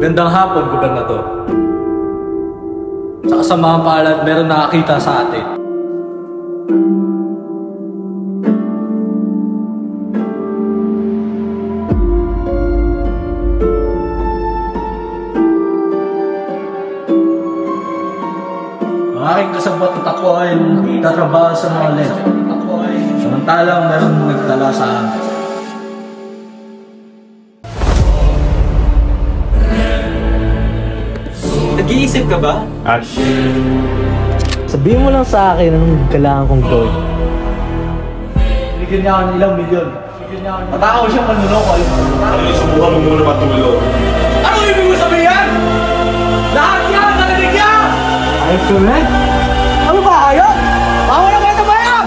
Gandang hapon, Gobernador. Sa kasamahang palad, meron nakakita sa atin. Ang aking kasabot at ako ay tatrabaho sa mga LED. Samantalang meron nagtala sa amin. Nag-iisip ka ba? Ash. Sabihin mo lang sa akin anong kailangan kong gawin. Bigyan niya ako ng ilang milyon. Matakaw siyang manluloko. Subukan mo muna matulog. Ano ibig mo sabihin? Lahat yan! Narinig niya! Ayos ko na? Ano ba kayo? Bawa na kayo na ba yan?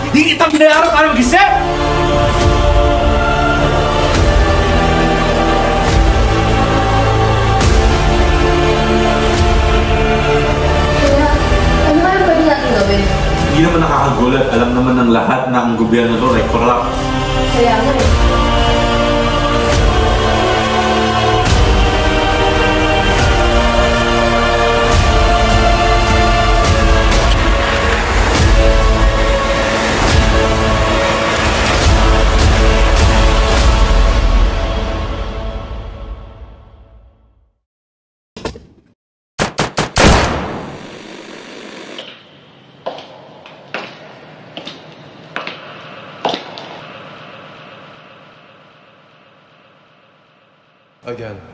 Hindi kita binayaran para mag-isip! Kaya, ano ba yung pwede natin gawin? Hindi naman nakakagulat. Alam naman ng lahat na ang gobyerno doon ay corrupt. Kaya nga eh. Again.